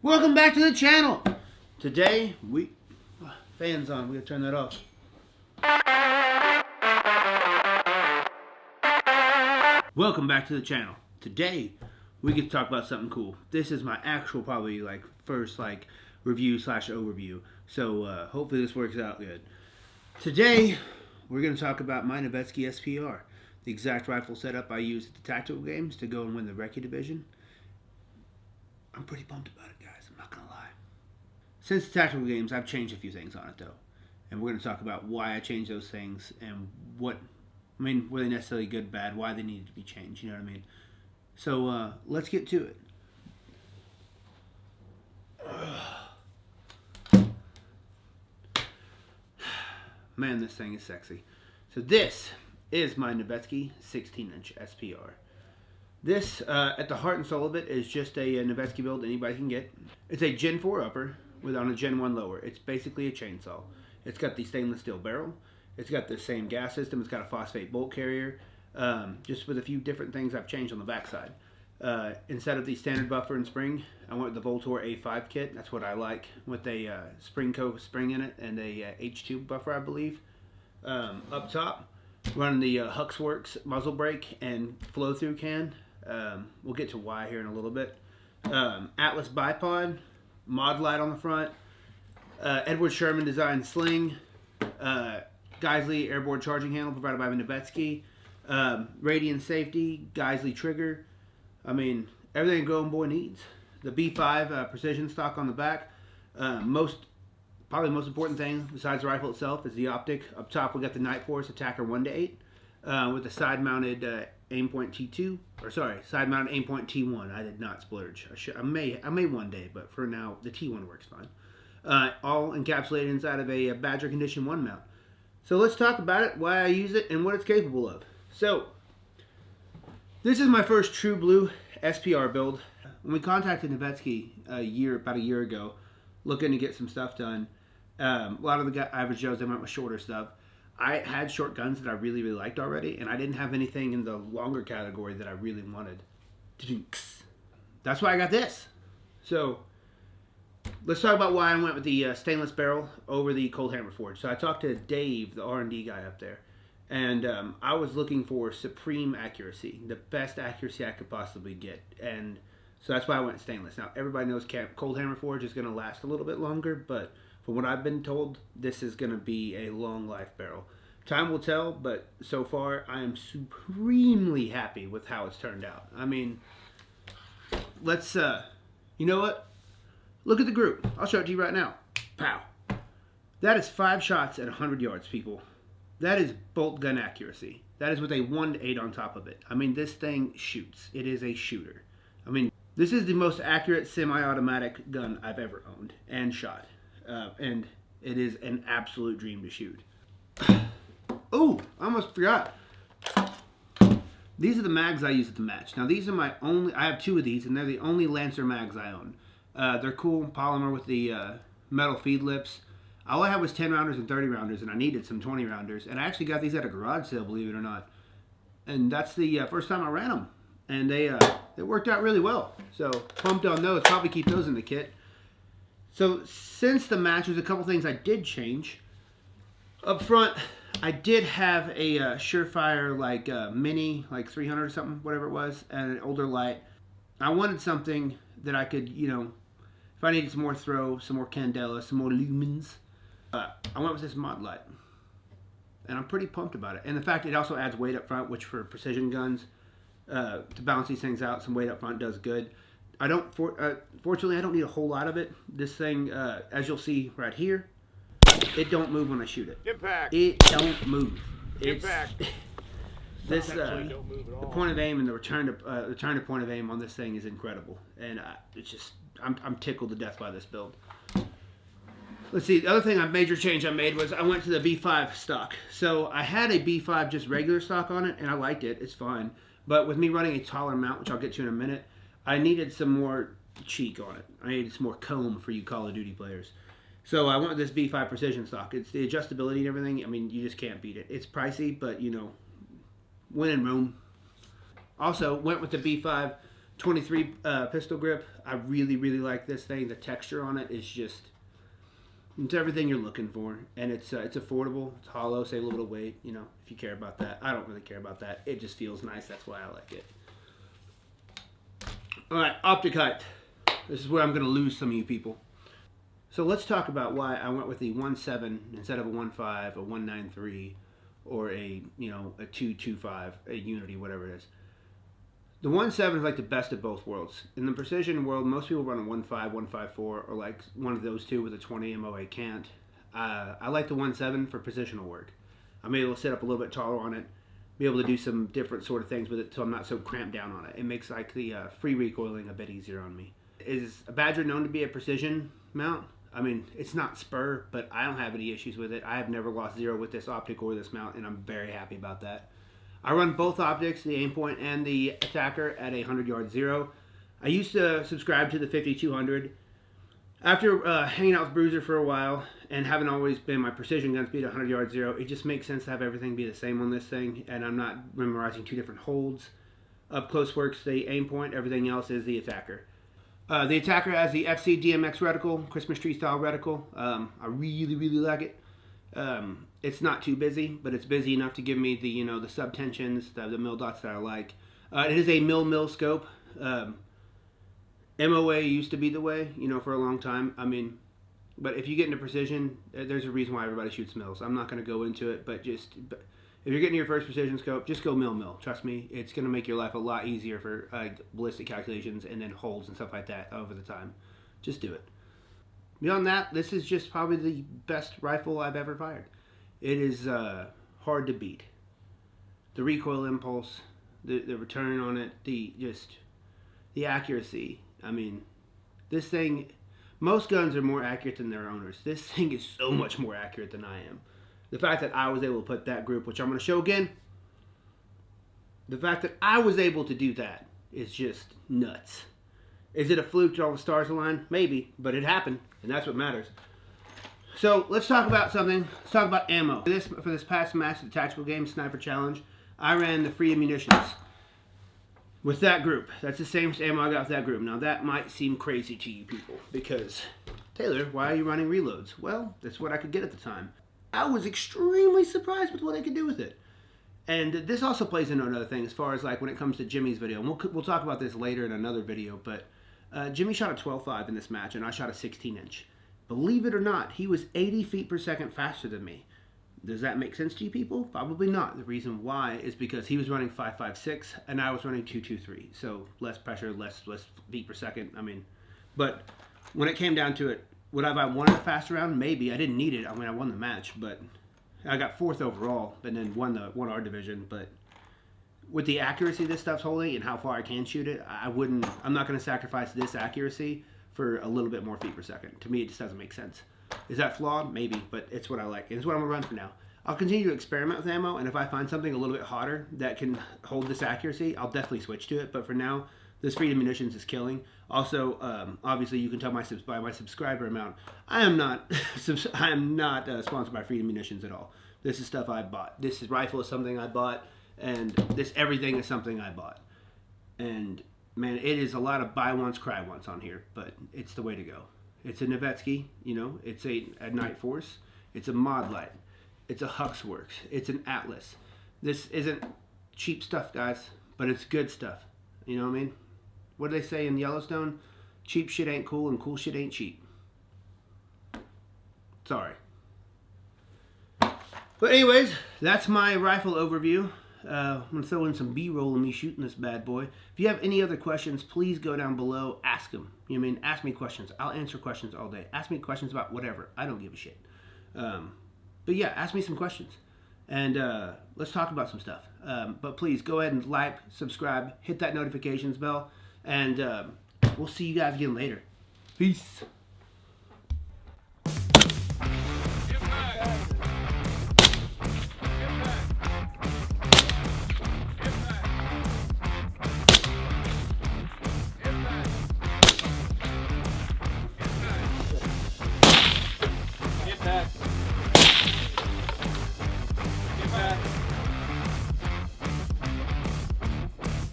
Welcome back to the channel. Today fans on. We gotta turn that off. Welcome back to the channel. Today we get to talk about something cool. This is my actual probably first review / overview. So hopefully this works out good. Today we're gonna talk about my Noveske SPR, the exact rifle setup I used at the tactical games to go and win the Recce division. I'm pretty pumped about it, guys. I'm not going to lie. Since the tactical games, I've changed a few things on it, though. And we're going to talk about why I changed those things and were they necessarily good, bad, why they needed to be changed, you know what I mean? So, let's get to it. Man, this thing is sexy. So this is my Noveske 16-inch SPR. This, at the heart and soul of it, is just a Noveske build anybody can get. It's a Gen 4 upper on a Gen 1 lower. It's basically a chainsaw. It's got the stainless steel barrel. It's got the same gas system. It's got a phosphate bolt carrier, just with a few different things I've changed on the backside. Instead of the standard buffer and spring, I went with the Vltor A5 kit. That's what I like, with a Springco spring in it and a H2 buffer, I believe. Up top, running the huxwrx muzzle brake and flow-through can. We'll get to why here in a little bit. Atlas bipod, mod light on the front, Edward Sherman designed sling, Geissele airborne charging handle provided by Noveske, Radiant safety, Geissele trigger. I mean, everything a growing boy needs. The B5 precision stock on the back. Probably the most important thing besides the rifle itself is the optic. Up top we got the nightforce ATACR 1-8 with the side-mounted aimpoint T2, side-mounted aimpoint T1. I did not splurge. I may one day, but for now the T1 works fine. All encapsulated inside of a Badger Condition 1 mount. So let's talk about it, why I use it, and what it's capable of. So this is my first true blue SPR build. When we contacted Noveske about a year ago, looking to get some stuff done, a lot of the average Joes, they went with shorter stuff. I had short guns that I really liked already, and I didn't have anything in the longer category that I really wanted. That's why I got this. So let's talk about why I went with the stainless barrel over the cold hammer forge. So I talked to Dave, the R&D guy up there, and I was looking for supreme accuracy, the best accuracy I could possibly get, and so that's why I went stainless. Now everybody knows cold hammer forge is going to last a little bit longer, but from what I've been told, this is going to be a long life barrel. Time will tell, but so far I am supremely happy with how it's turned out. I mean, let's, you know what? Look at the group. I'll show it to you right now. Pow. That is 5 shots at 100 yards, people. That is bolt gun accuracy. That is with a 1-8 on top of it. I mean, this thing shoots. It is a shooter. I mean, this is the most accurate semi-automatic gun I've ever owned and shot. And it is an absolute dream to shoot. Oh, I almost forgot. These are the mags I use at the match. Now these are my only, I have 2 of these and they're the only Lancer mags I own. They're cool, polymer with the metal feed lips. All I had was 10 rounders and 30 rounders, and I needed some 20 rounders. And I actually got these at a garage sale, believe it or not. And that's the first time I ran them. And they worked out really well. So pumped on those, probably keep those in the kit. So since the match, there's a couple things I did change. Up front, I did have a Surefire mini, 300 or something, whatever it was, and an older light. I wanted something that I could, if I needed some more throw, some more candela, some more lumens, I went with this mod light. And I'm pretty pumped about it. And the fact it also adds weight up front, which for precision guns, to balance these things out, some weight up front does good. Fortunately, I don't need a whole lot of it. This thing, as you'll see right here, it don't move when I shoot it. Impact. It don't move. Impact. This the point of aim and the return to point of aim on this thing is incredible, and I'm tickled to death by this build. Let's see. The other thing, major change I made was I went to the B5 stock. So I had a B5 just regular stock on it, and I liked it. It's fine. But with me running a taller mount, which I'll get to in a minute, I needed some more cheek on it. I needed some more comb for you Call of Duty players. So I went with this B5 precision stock. It's the adjustability and everything. I mean, you just can't beat it. It's pricey, but, win in room. Also, went with the B5 23 pistol grip. I really, really like this thing. The texture on it is just, it's everything you're looking for, and it's affordable. It's hollow, save a little bit of weight. You know, if you care about that. I don't really care about that. It just feels nice. That's why I like it. All right, optic height. This is where I'm going to lose some of you people. So let's talk about why I went with the 1.7 instead of a 1.5, a 1.93, or a 2.25, a Unity, whatever it is. The 1.7 is like the best of both worlds. In the precision world, most people run a 1.5, 1.54, or like one of those two with a 20 MOA cant. I like the 1.7 for positional work. I'm able to sit up a little bit taller on it, be able to do some different sort of things with it so I'm not so cramped down on it. It makes like the free recoiling a bit easier on me. Is a Badger known to be a precision mount? I mean, it's not spur, but I don't have any issues with it. I have never lost zero with this optic or this mount, and I'm very happy about that. I run both optics, the aimpoint and the ATACR, at a 100-yard zero. I used to subscribe to the 5200. After hanging out with Bruiser for a while and having always been my precision gun speed 100-yard zero, it just makes sense to have everything be the same on this thing, and I'm not memorizing two different holds. Up close works the aimpoint, everything else is the ATACR. The ATACR has the FC DMX reticle, Christmas tree style reticle. I really, really like it. It's not too busy, but it's busy enough to give me the the subtensions, the mil dots that I like. It is a mil scope. MOA used to be the way, for a long time. I mean, but if you get into precision, there's a reason why everybody shoots mils. I'm not going to go into it, but if you're getting your first precision scope, just go mil. Trust me, it's going to make your life a lot easier for ballistic calculations and then holds and stuff like that over the time. Just do it. Beyond that, this is just probably the best rifle I've ever fired. It is hard to beat. The recoil impulse, the return on it, the accuracy. I mean, this thing, most guns are more accurate than their owners. This thing is so much more accurate than I am. The fact that I was able to put that group, which I'm going to show again, the fact that I was able to do that is just nuts. Is it a fluke that all the stars align? Maybe, but it happened, and that's what matters. So let's talk about something. Let's talk about ammo. For this past match, the tactical game Sniper Challenge, I ran the free munitions with that group. That's the same ammo I got with that group. Now that might seem crazy to you people because, Taylor, why are you running reloads? Well, that's what I could get at the time. I was extremely surprised with what I could do with it. And this also plays into another thing as far as like when it comes to Jimmy's video. And we'll talk about this later in another video, but Jimmy shot a 12.5 in this match and I shot a 16-inch. Believe it or not, he was 80 feet per second faster than me. Does that make sense to you people? Probably not. The reason why is because he was running 5.56 and I was running 2.23. So less pressure, less feet per second. I mean, but when it came down to it, would I have wanted a fast round? Maybe. I didn't need it. I mean, I won the match, but I got 4th overall and then won our division. But with the accuracy this stuff's holding and how far I can shoot it, I'm not going to sacrifice this accuracy for a little bit more feet per second. To me, it just doesn't make sense. Is that flawed? Maybe, but it's what I like. It's what I'm going to run for now. I'll continue to experiment with ammo, and if I find something a little bit hotter that can hold this accuracy, I'll definitely switch to it. But for now, this freedom munitions is killing. Also, obviously, you can tell by my subscriber amount, I am not sponsored by Freedom Munitions at all. This is stuff I bought. This rifle is something I bought, and everything is something I bought. And man, it is a lot of buy once, cry once on here, but it's the way to go. It's a Noveske, it's a nightforce, it's a mod light, it's a huxwrx, it's an Atlas. This isn't cheap stuff, guys, but it's good stuff. You know what I mean? What do they say in Yellowstone? Cheap shit ain't cool and cool shit ain't cheap. Sorry. But anyways, that's my rifle overview. I'm going to throw in some B-roll of me shooting this bad boy. If you have any other questions, please go down below. Ask them. You know what I mean? Ask me questions. I'll answer questions all day. Ask me questions about whatever. I don't give a shit. But yeah, ask me some questions. And let's talk about some stuff. But please go ahead and like, subscribe, hit that notifications bell. And we'll see you guys again later. Peace.